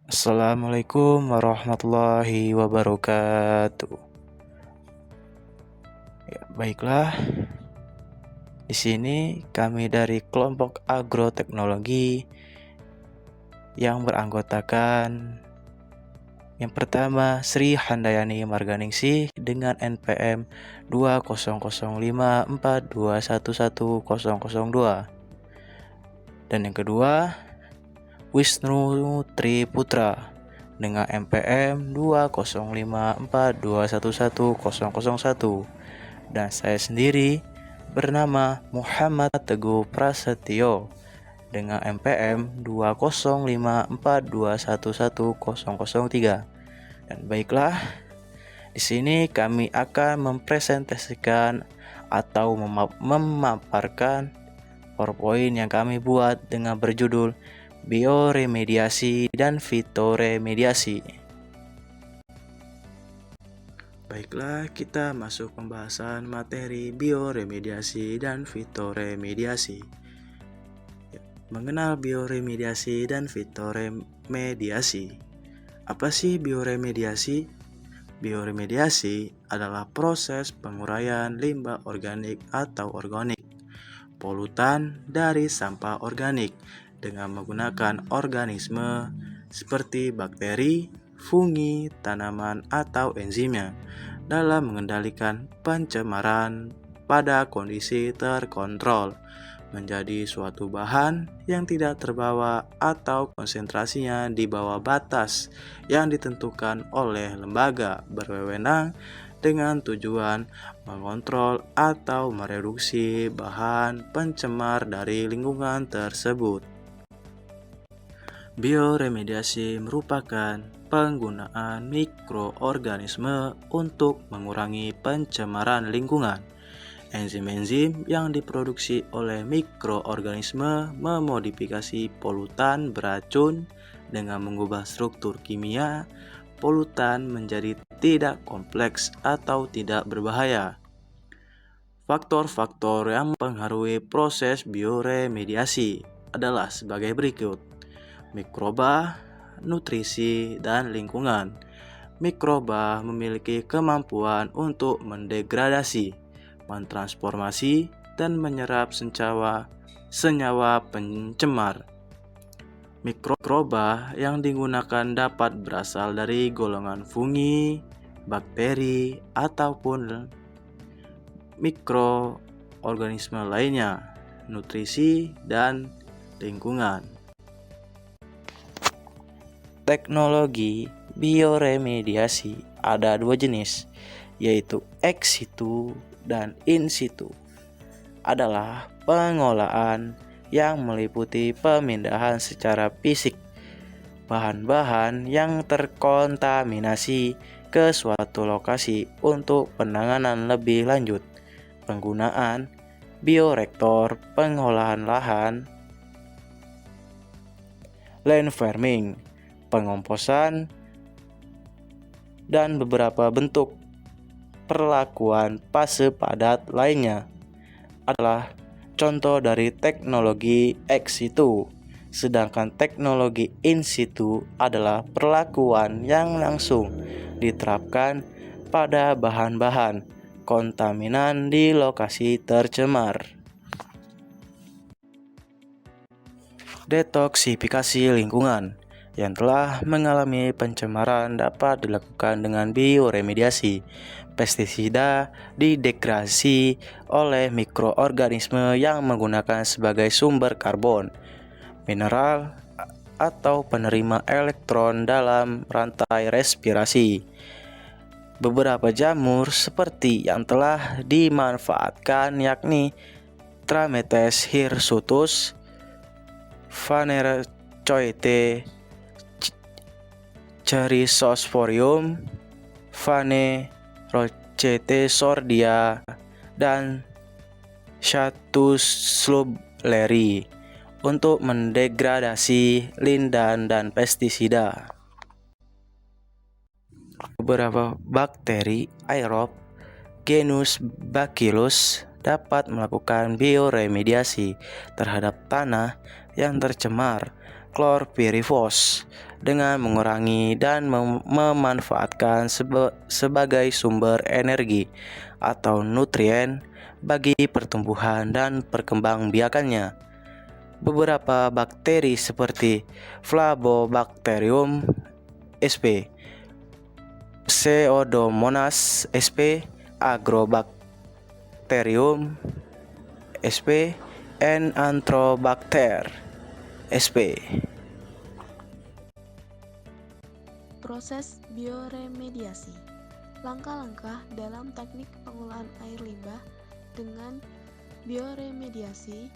Assalamualaikum warahmatullahi wabarakatuh. Ya, baiklah, di sini kami dari kelompok agroteknologi yang beranggotakan yang pertama Sri Handayani Marganingsih dengan NPM 20054211002 dan yang kedua Wisnu Triputra dengan NPM 20054211001 dan saya sendiri bernama Muhammad Teguh Prasetyo dengan NPM 20542111003. Dan baiklah, di sini kami akan mempresentasikan atau memaparkan PowerPoint yang kami buat dengan berjudul bioremediasi dan fitoremediasi. Baiklah, kita masuk pembahasan materi bioremediasi dan fitoremediasi. Mengenal bioremediasi dan fitoremediasi. Apa sih bioremediasi? Bioremediasi adalah proses penguraian limbah organik atau organik, polutan dari sampah organik dengan menggunakan organisme seperti bakteri, fungi, tanaman, atau enzimnya dalam mengendalikan pencemaran pada kondisi terkontrol menjadi suatu bahan yang tidak terbawa atau konsentrasinya di bawah batas yang ditentukan oleh lembaga berwenang dengan tujuan mengontrol atau mereduksi bahan pencemar dari lingkungan tersebut. Bioremediasi merupakan penggunaan mikroorganisme untuk mengurangi pencemaran lingkungan. Enzim-enzim yang diproduksi oleh mikroorganisme memodifikasi polutan beracun dengan mengubah struktur kimia polutan menjadi tidak kompleks atau tidak berbahaya. Faktor-faktor yang mempengaruhi proses bioremediasi adalah sebagai berikut: mikroba, nutrisi, dan lingkungan. Mikroba memiliki kemampuan untuk mendegradasi, mentransformasi, dan menyerap senyawa pencemar. Mikroba yang digunakan dapat berasal dari golongan fungi, bakteri, ataupun mikroorganisme lainnya. Nutrisi dan lingkungan. Teknologi bioremediasi ada dua jenis, yaitu ex situ dan in situ. Adalah pengolahan yang meliputi pemindahan secara fisik bahan-bahan yang terkontaminasi ke suatu lokasi untuk penanganan lebih lanjut. Penggunaan bioreaktor, pengolahan lahan, land farming, pengomposan, dan beberapa bentuk perlakuan fase padat lainnya adalah contoh dari teknologi ex situ. Sedangkan teknologi in situ adalah perlakuan yang langsung diterapkan pada bahan-bahan kontaminan di lokasi tercemar. Detoksifikasi lingkungan yang telah mengalami pencemaran dapat dilakukan dengan bioremediasi. Pestisida didegradasi oleh mikroorganisme yang menggunakan sebagai sumber karbon, mineral, atau penerima elektron dalam rantai respirasi. Beberapa jamur seperti yang telah dimanfaatkan yakni Trametes hirsutus, Phanerozoite Chrysosporium, Phanerozoite sordia, dan Chatusubleri untuk mendegradasi lindan dan pestisida. Beberapa bakteri aerob genus Bacillus dapat melakukan bioremediasi terhadap tanah yang tercemar klorpirifos dengan mengurangi dan memanfaatkan sebagai sumber energi atau nutrien bagi pertumbuhan dan perkembangbiakannya. Beberapa bakteri seperti Flabobacterium sp, Pseudomonas sp, Agrobacterium sp, and Antrobacter sp. Proses bioremediasi. Langkah-langkah dalam teknik pengolahan air limbah dengan bioremediasi.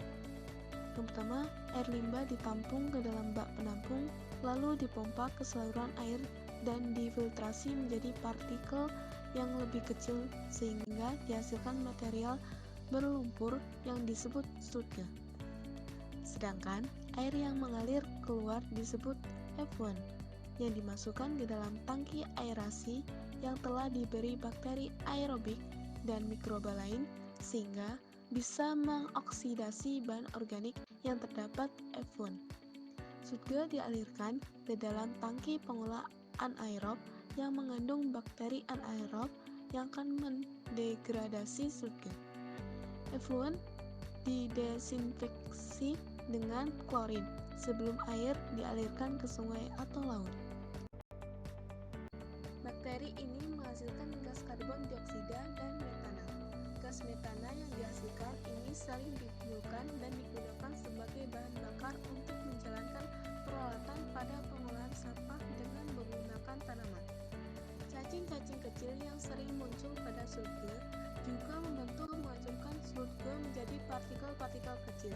Yang pertama, air limbah ditampung ke dalam bak penampung, lalu dipompa ke saluran air dan difiltrasi menjadi partikel yang lebih kecil sehingga dihasilkan material berlumpur yang disebut sludge. Sedangkan air yang mengalir keluar disebut effluent yang dimasukkan ke dalam tangki aerasi yang telah diberi bakteri aerobik dan mikroba lain sehingga bisa mengoksidasi bahan organik yang terdapat effluent. Sludge dialirkan ke dalam tangki pengolahan anaerob yang mengandung bakteri anaerob yang akan mendegradasi sludge. Effluent didesinfeksi dengan klorin sebelum air dialirkan ke sungai atau laut. Bakteri ini menghasilkan gas karbon dioksida dan metana. Gas metana yang dihasilkan ini sering ditimbulkan dan digunakan sebagai bahan bakar untuk menjalankan peralatan pada pengolahan sampah dengan menggunakan tanaman. Cacing-cacing kecil yang sering muncul pada sludge juga membantu menghancurkan sludge menjadi partikel-partikel kecil.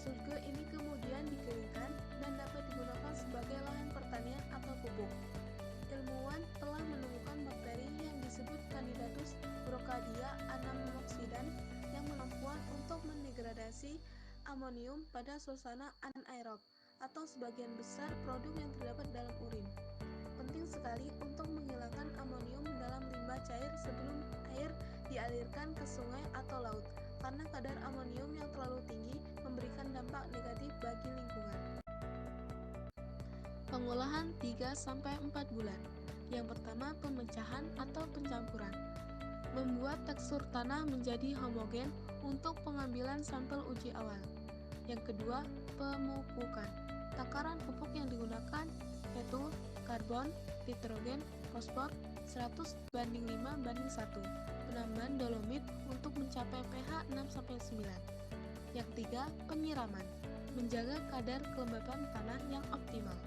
Sludge ini kemudian dikeringkan dan dapat digunakan sebagai lahan pertanian atau pupuk. Ilmuwan telah menemukan bakteri yang disebut Candidatus brocadia anammoxidan yang berkemampuan untuk mendegradasi amonium pada suasana anaerob atau sebagian besar produk yang terdapat dalam urin. Penting sekali untuk menghilangkan amonium dalam limbah cair sebelum air dialirkan ke sungai atau laut, karena kadar amonium yang terlalu tinggi memberikan dampak negatif bagi lingkungan. Pengolahan 3-4 bulan. Yang pertama, pemecahan atau pencampuran. Membuat tekstur tanah menjadi homogen untuk pengambilan sampel uji awal. Yang kedua, pemupukan. Takaran pupuk yang digunakan yaitu karbon, nitrogen, fosfor 100:5:1. Penambahan dolomit untuk mencapai pH 6-9. Yang ketiga, penyiraman. Menjaga kadar kelembapan tanah yang optimal.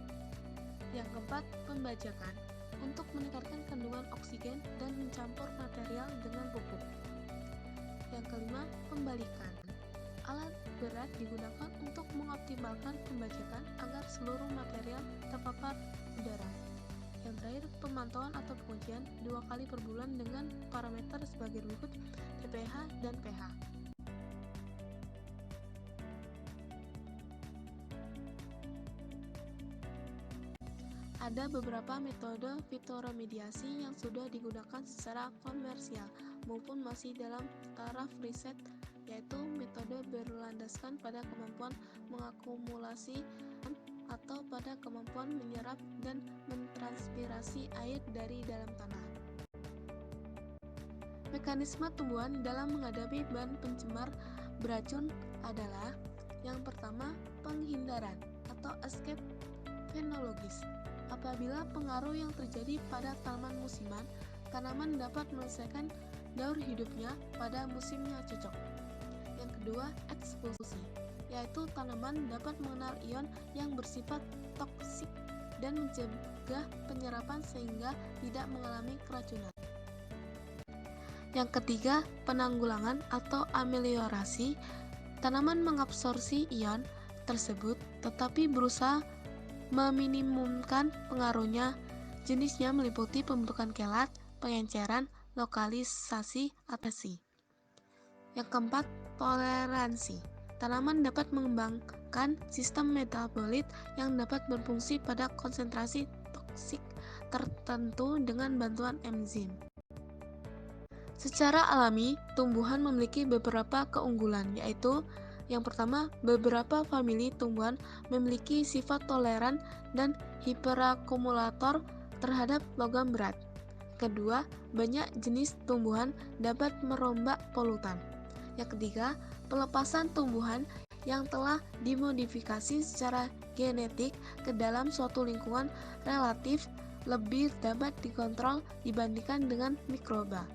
Yang keempat, pembajakan. Untuk meningkatkan kandungan oksigen dan mencampur material dengan pupuk. Yang kelima, pembalikan. Alat berat digunakan untuk mengoptimalkan pembajakan agar seluruh material terpapar udara. Yang terakhir, pemantauan atau pengujian 2 kali per bulan dengan parameter sebagai berikut: TPH dan pH. Ada beberapa metode fitoremediasi yang sudah digunakan secara komersial maupun masih dalam taraf riset, yaitu metode berlandaskan pada kemampuan mengakumulasi atau pada kemampuan menyerap dan mentranspirasi air dari dalam tanah. Mekanisme tumbuhan dalam menghadapi bahan pencemar beracun adalah: yang pertama, penghindaran atau escape fenologis. Apabila pengaruh yang terjadi pada tanaman musiman, tanaman dapat menyelesaikan daur hidupnya pada musim yang cocok. Yang kedua, ekspulsi, yaitu tanaman dapat mengenal ion yang bersifat toksik dan mencegah penyerapan sehingga tidak mengalami keracunan. Yang ketiga, penanggulangan atau ameliorasi. Tanaman mengabsorsi ion tersebut tetapi berusaha meminimumkan pengaruhnya. Jenisnya meliputi pembentukan kelat, pengenceran, lokalisasi, atasi. Yang keempat, toleransi. Tanaman dapat mengembangkan sistem metabolit yang dapat berfungsi pada konsentrasi toksik tertentu dengan bantuan enzim. Secara alami, tumbuhan memiliki beberapa keunggulan, yaitu Yang pertama, beberapa famili tumbuhan memiliki sifat toleran dan hiperakumulator terhadap logam berat. Kedua, banyak jenis tumbuhan dapat merombak polutan. Yang ketiga, pelepasan tumbuhan yang telah dimodifikasi secara genetik ke dalam suatu lingkungan relatif lebih dapat dikontrol dibandingkan dengan mikroba.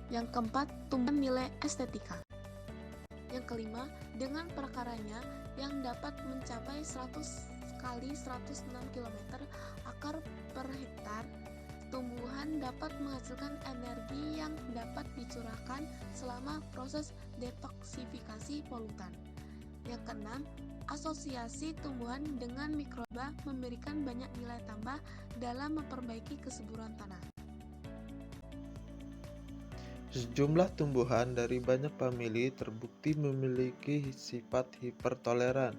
Yang keempat, tumbuhan nilai estetika. Yang kelima, dengan perkaranya yang dapat mencapai 100 kali 106 km akar per hektar, tumbuhan dapat menghasilkan energi yang dapat dicurahkan selama proses detoksifikasi polutan. Yang keenam, asosiasi tumbuhan dengan mikroba memberikan banyak nilai tambah dalam memperbaiki kesuburan tanah. Sejumlah tumbuhan dari banyak famili terbukti memiliki sifat hipertoleran,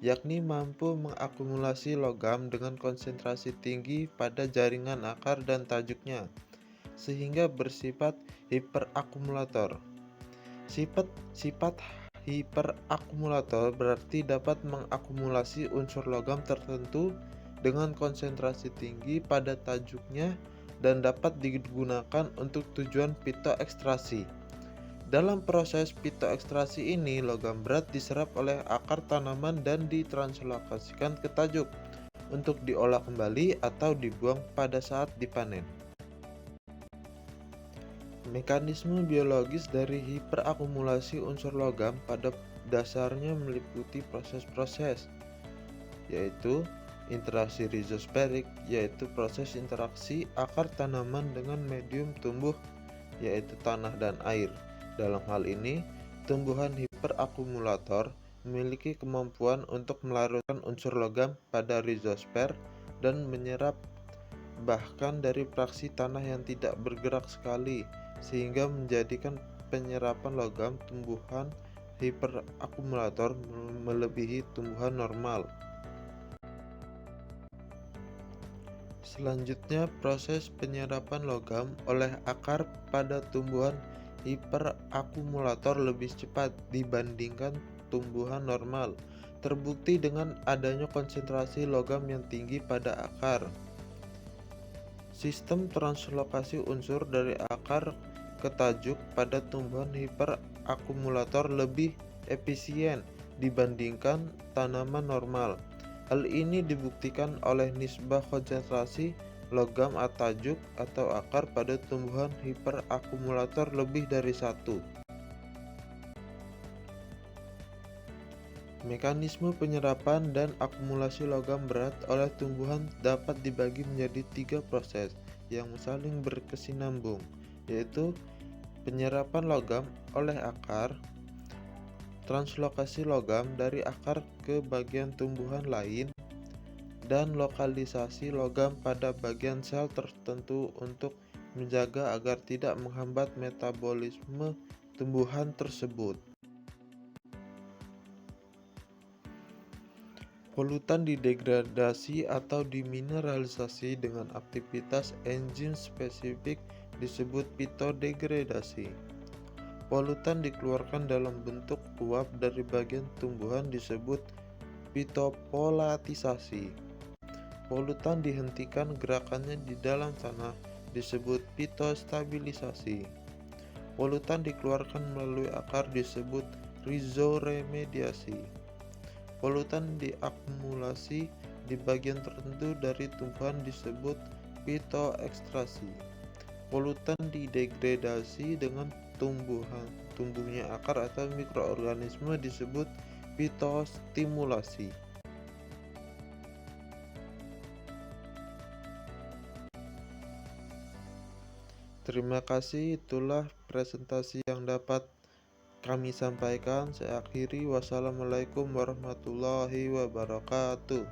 yakni mampu mengakumulasi logam dengan konsentrasi tinggi pada jaringan akar dan tajuknya, sehingga bersifat hiperakumulator. Sifat hiperakumulator berarti dapat mengakumulasi unsur logam tertentu dengan konsentrasi tinggi pada tajuknya dan dapat digunakan untuk tujuan pitoekstrasi. Dalam proses pitoekstrasi ini, logam berat diserap oleh akar tanaman dan ditranslokasikan ke tajuk untuk diolah kembali atau dibuang pada saat dipanen. Mekanisme biologis dari hiperakumulasi unsur logam pada dasarnya meliputi proses-proses, yaitu interaksi rizosferik, yaitu proses interaksi akar tanaman dengan medium tumbuh, yaitu tanah dan air. Dalam hal ini, tumbuhan hiperakumulator memiliki kemampuan untuk melarutkan unsur logam pada rizosfer dan menyerap bahkan dari fraksi tanah yang tidak bergerak sekali, sehingga menjadikan penyerapan logam tumbuhan hiperakumulator melebihi tumbuhan normal. Selanjutnya, proses penyerapan logam oleh akar pada tumbuhan hiperakumulator lebih cepat dibandingkan tumbuhan normal, terbukti dengan adanya konsentrasi logam yang tinggi pada akar. Sistem translokasi unsur dari akar ke tajuk pada tumbuhan hiperakumulator lebih efisien dibandingkan tanaman normal. Hal ini dibuktikan oleh nisbah konsentrasi logam tajuk atau akar pada tumbuhan hiperakumulator lebih dari 1. Mekanisme penyerapan dan akumulasi logam berat oleh tumbuhan dapat dibagi menjadi 3 proses yang saling berkesinambung, yaitu penyerapan logam oleh akar, translokasi logam dari akar ke bagian tumbuhan lain, dan lokalisasi logam pada bagian sel tertentu untuk menjaga agar tidak menghambat metabolisme tumbuhan tersebut. Polutan didegradasi atau dimineralisasi dengan aktivitas enzim spesifik disebut pitodegradasi. Polutan dikeluarkan dalam bentuk uap dari bagian tumbuhan disebut pitopolatisasi. Polutan dihentikan gerakannya di dalam tanah disebut pitostabilisasi. Polutan dikeluarkan melalui akar disebut rizoremediasi. Polutan diakumulasi di bagian tertentu dari tumbuhan disebut pitoekstrasi. Polutan didegradasi dengan tumbuhnya akar atau mikroorganisme disebut pitostimulasi. Terima kasih, itulah presentasi yang dapat kami sampaikan. Saya akhiri, wassalamualaikum warahmatullahi wabarakatuh.